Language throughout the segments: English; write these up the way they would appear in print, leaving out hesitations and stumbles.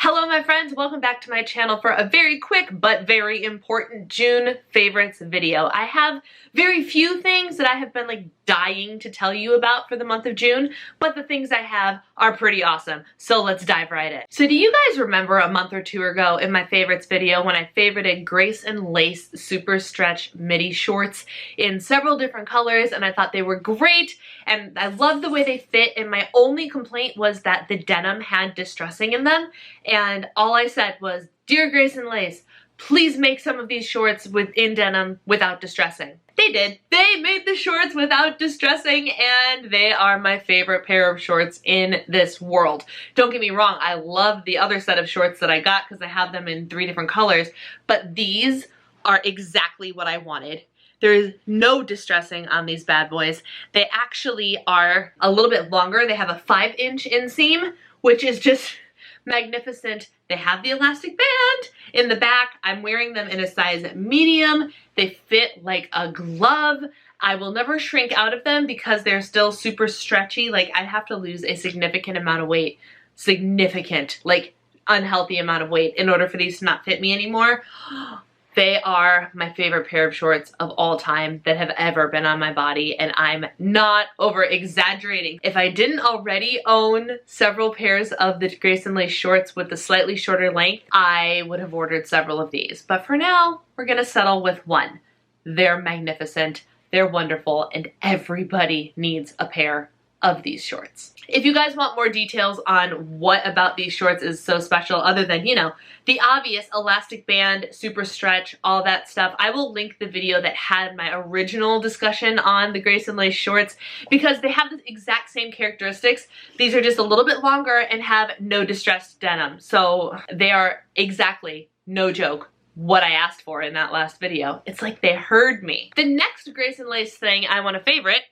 Hello my friends, welcome back to my channel for a very quick but very important June favorites video. I have very few things that I have been dying to tell you about for the month of June, but the things I have are pretty awesome. So let's dive right in. So do you guys remember a month or two ago in my favorites video when I favorited Grace and Lace super stretch midi shorts in several different colors, and I thought they were great and I loved the way they fit, and my only complaint was that the denim had distressing in them. And all I said was, "Dear Grace and Lace, please make some of these shorts in denim without distressing." They did. They made the shorts without distressing, and they are my favorite pair of shorts in this world. Don't get me wrong, I love the other set of shorts that I got because I have them in 3 different colors, but these are exactly what I wanted. There is no distressing on these bad boys. They actually are a little bit longer. They have a 5-inch inseam, which is just magnificent. They have the elastic band in the back. I'm wearing them in a size medium. They fit like a glove. I will never shrink out of them because they're still super stretchy. Like, I'd have to lose a significant amount of weight, unhealthy amount of weight in order for these to not fit me anymore. They are my favorite pair of shorts of all time that have ever been on my body, and I'm not over exaggerating. If I didn't already own several pairs of the Grace and Lace shorts with the slightly shorter length, I would have ordered several of these. But for now, we're gonna settle with one. They're magnificent, they're wonderful, and everybody needs a pair of these shorts. If you guys want more details on what about these shorts is so special, other than, you know, the obvious elastic band, super stretch, all that stuff, I will link the video that had my original discussion on the Grace and Lace shorts because they have the exact same characteristics. These are just a little bit longer and have no distressed denim. So they are exactly, no joke, what I asked for in that last video. It's like they heard me. The next Grace and Lace thing I want to favorite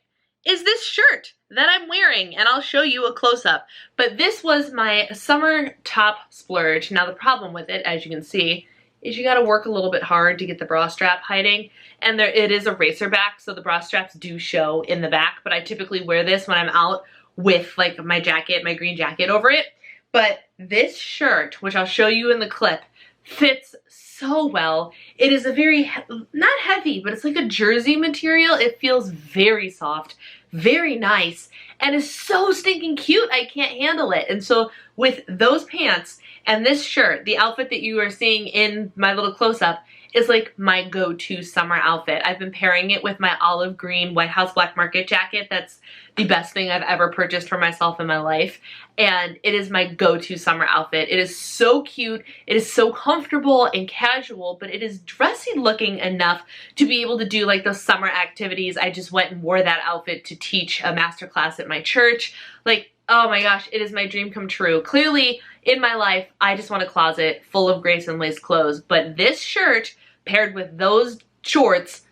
is this shirt that I'm wearing, and I'll show you a close-up. But this was my summer top splurge. Now the problem with it, as you can see, is you gotta work a little bit hard to get the bra strap hiding, and it is a racer back, so the bra straps do show in the back, but I typically wear this when I'm out with like my jacket, my green jacket over it. But this shirt, which I'll show you in the clip, fits so well. It is a very, not heavy, but it's like a jersey material. It feels very soft, very nice, and is so stinking cute. I can't handle it. And so with those pants and this shirt, the outfit that you are seeing in my little close-up is like my go-to summer outfit. I've been pairing it with my olive green White House Black Market jacket. That's the best thing I've ever purchased for myself in my life. And it is my go-to summer outfit. It is so cute. It is so comfortable and casual, but it is dressy looking enough to be able to do like those summer activities. I just went and wore that outfit to teach a master class at my church. Like, oh my gosh, it is my dream come true. Clearly, in my life, I just want a closet full of Grace and Lace clothes, but this shirt paired with those shorts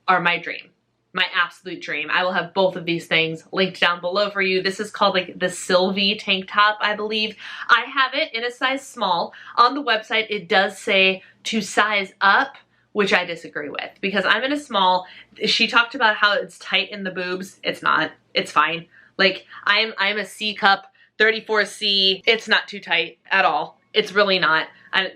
are my dream. My absolute dream. I will have both of these things linked down below for you. This is called like the Sylvie tank top, I believe. I have it in a size small. On the website, it does say to size up, which I disagree with because I'm in a small. She talked about how it's tight in the boobs. It's not. It's fine. Like, I'm a C cup, 34C. It's not too tight at all. It's really not.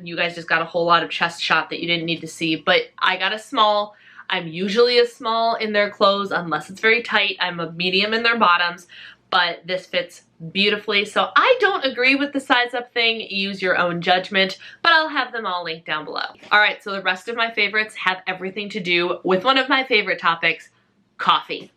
You guys just got a whole lot of chest shot that you didn't need to see, but I got a small. I'm usually a small in their clothes unless it's very tight. I'm a medium in their bottoms, but this fits beautifully. So I don't agree with the size up thing. Use your own judgment, but I'll have them all linked down below. All right, so the rest of my favorites have everything to do with one of my favorite topics, coffee.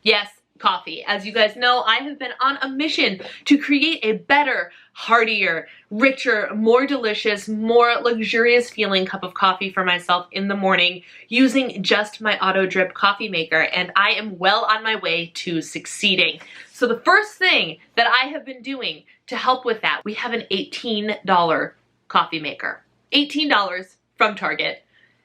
Yes, coffee. As you guys know, I have been on a mission to create a better, heartier, richer, more delicious, more luxurious feeling cup of coffee for myself in the morning using just my auto drip coffee maker, and I am well on my way to succeeding. So the first thing that I have been doing to help with that, we have an $18 coffee maker. $18 from Target.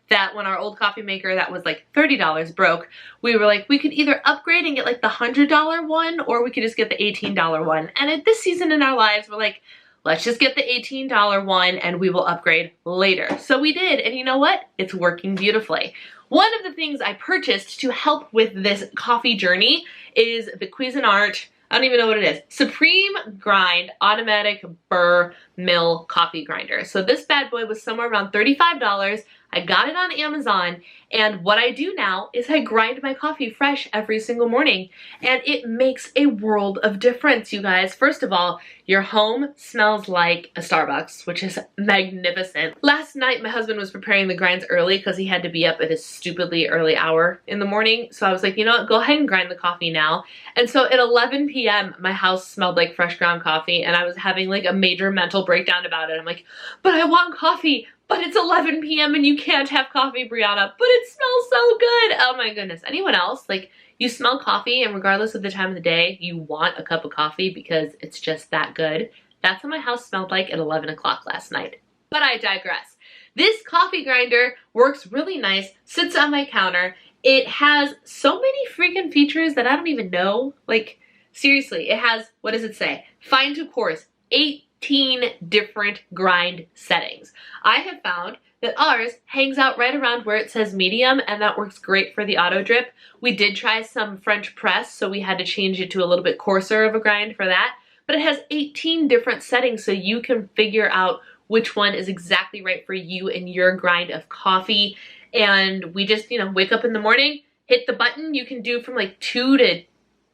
That when our old coffee maker that was like $30 broke, we were like, we could either upgrade and get like the $100 one, or we could just get the $18 one. And at this season in our lives, we're like, let's just get the $18 one and we will upgrade later. So we did, and you know what? It's working beautifully. One of the things I purchased to help with this coffee journey is the Cuisinart I don't even know what it is. Supreme Grind Automatic Burr Mill Coffee Grinder. So this bad boy was somewhere around $35. I got it on Amazon, and what I do now is I grind my coffee fresh every single morning, and it makes a world of difference, you guys. First of all, your home smells like a Starbucks, which is magnificent. Last night, my husband was preparing the grinds early because he had to be up at a stupidly early hour in the morning, so I was like, you know what, go ahead and grind the coffee now. And so at 11 p.m., my house smelled like fresh ground coffee, and I was having like a major mental breakdown about it. I'm like, but I want coffee. But it's 11 p.m. and you can't have coffee, Brianna, but it smells so good. Oh my goodness. Anyone else? Like, you smell coffee and regardless of the time of the day, you want a cup of coffee because it's just that good. That's what my house smelled like at 11 o'clock last night. But I digress. This coffee grinder works really nice, sits on my counter. It has so many freaking features that I don't even know. Like, seriously, it has, what does it say? Fine to coarse, 18 different grind settings. I have found that ours hangs out right around where it says medium, and that works great for the auto drip. We did try some French press, so we had to change it to a little bit coarser of a grind for that, but it has 18 different settings, so you can figure out which one is exactly right for you and your grind of coffee. And we just, you know, wake up in the morning, hit the button. You can do from like 2 to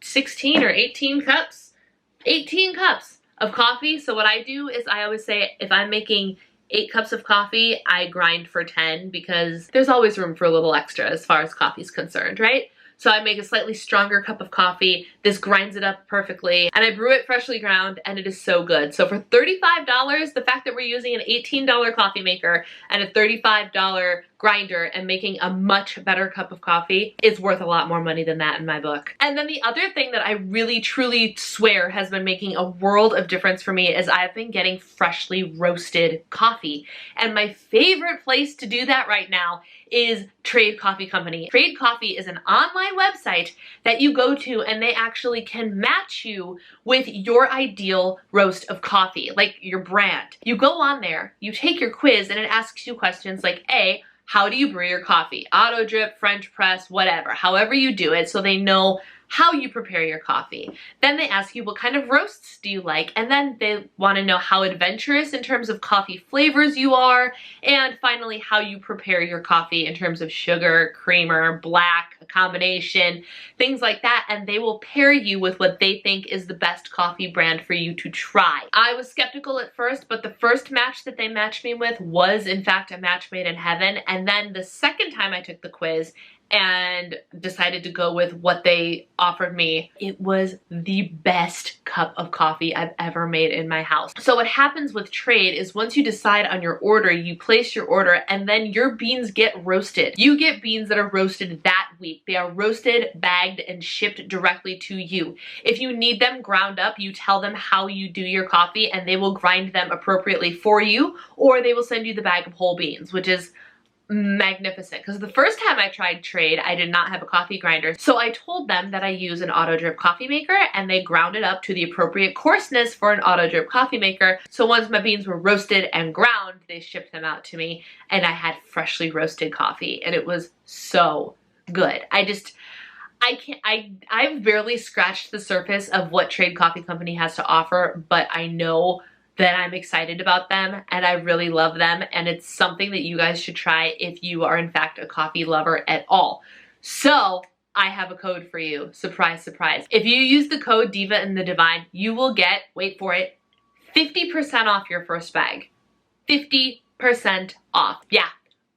16 or 18 cups. 18 cups of coffee. So what I do is I always say if I'm making 8 cups of coffee, I grind for 10 because there's always room for a little extra as far as coffee is concerned, right? So I make a slightly stronger cup of coffee. This grinds it up perfectly, and I brew it freshly ground, and it is so good. So for $35, the fact that we're using an $18 coffee maker and a $35 grinder and making a much better cup of coffee is worth a lot more money than that in my book. And then the other thing that I really truly swear has been making a world of difference for me is I've been getting freshly roasted coffee. And my favorite place to do that right now is Trade Coffee Company. Trade Coffee is an online website that you go to, and they actually can match you with your ideal roast of coffee, like your brand. You go on there, you take your quiz, and it asks you questions like, A, how do you brew your coffee? Auto drip, French press, whatever, however you do it, so they know how you prepare your coffee. Then they ask you what kind of roasts do you like, and then they want to know how adventurous in terms of coffee flavors you are, and finally how you prepare your coffee in terms of sugar, creamer, black, a combination, things like that, and they will pair you with what they think is the best coffee brand for you to try. I was skeptical at first, but the first match that they matched me with was in fact a match made in heaven, and then the second time I took the quiz and decided to go with what they offered me, it was the best cup of coffee I've ever made in my house. So what happens with Trade is once you decide on your order, you place your order, and then your beans get roasted. You get beans that are roasted that week. They are roasted, bagged, and shipped directly to you. If you need them ground up, you tell them how you do your coffee, and they will grind them appropriately for you, or they will send you the bag of whole beans, which is magnificent. Because the first time I tried Trade, I did not have a coffee grinder. So I told them that I use an auto drip coffee maker, and they ground it up to the appropriate coarseness for an auto drip coffee maker. So once my beans were roasted and ground, they shipped them out to me, and I had freshly roasted coffee, and it was so good. I've barely scratched the surface of what Trade Coffee Company has to offer, but I know that I'm excited about them, and I really love them, and it's something that you guys should try if you are in fact a coffee lover at all. So I have a code for you. Surprise, surprise. If you use the code Diva in the Divine, you will get, wait for it, 50% off your first bag. 50% off. Yeah,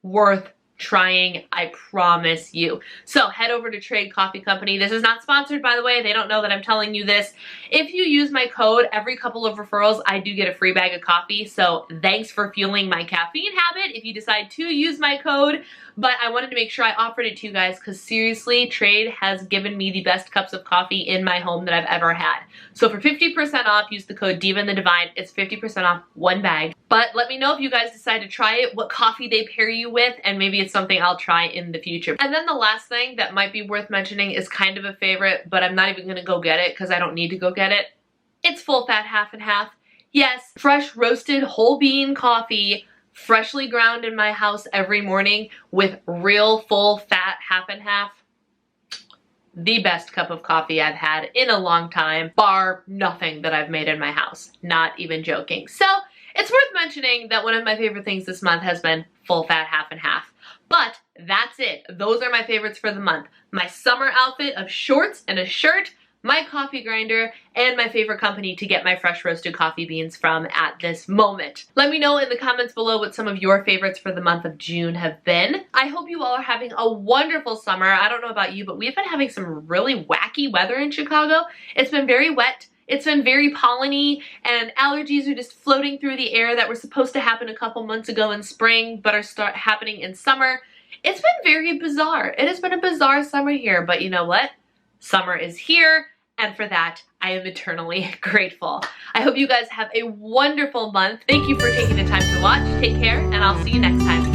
worth trying, I promise you. So head over to Trade Coffee Company. This is not sponsored, by the way. They don't know that I'm telling you this. If you use my code, every couple of referrals, I do get a free bag of coffee. So thanks for fueling my caffeine habit if you decide to use my code. But I wanted to make sure I offered it to you guys because seriously, Trade has given me the best cups of coffee in my home that I've ever had. So for 50% off, use the code Diva in the Divine. It's 50% off one bag. But let me know if you guys decide to try it, what coffee they pair you with, and maybe it's something I'll try in the future. And then the last thing that might be worth mentioning is kind of a favorite, but I'm not even gonna go get it because I don't need to go get it. It's full fat half and half. Yes, fresh roasted whole bean coffee, freshly ground in my house every morning with real full fat half and half. the best cup of coffee I've had in a long time, bar nothing that I've made in my house. Not even joking. So it's worth mentioning that one of my favorite things this month has been full fat half and half. But that's it. Those are my favorites for the month. My summer outfit of shorts and a shirt, my coffee grinder, and my favorite company to get my fresh roasted coffee beans from at this moment. Let me know in the comments below what some of your favorites for the month of June have been. I hope you all are having a wonderful summer. I don't know about you, but we've been having some really wacky weather in Chicago. It's been very wet. It's been very polleny, and allergies are just floating through the air that were supposed to happen a couple months ago in spring, but are happening in summer. It's been very bizarre. It has been a bizarre summer here, but you know what? Summer is here. And for that, I am eternally grateful. I hope you guys have a wonderful month. Thank you for taking the time to watch. Take care, and I'll see you next time.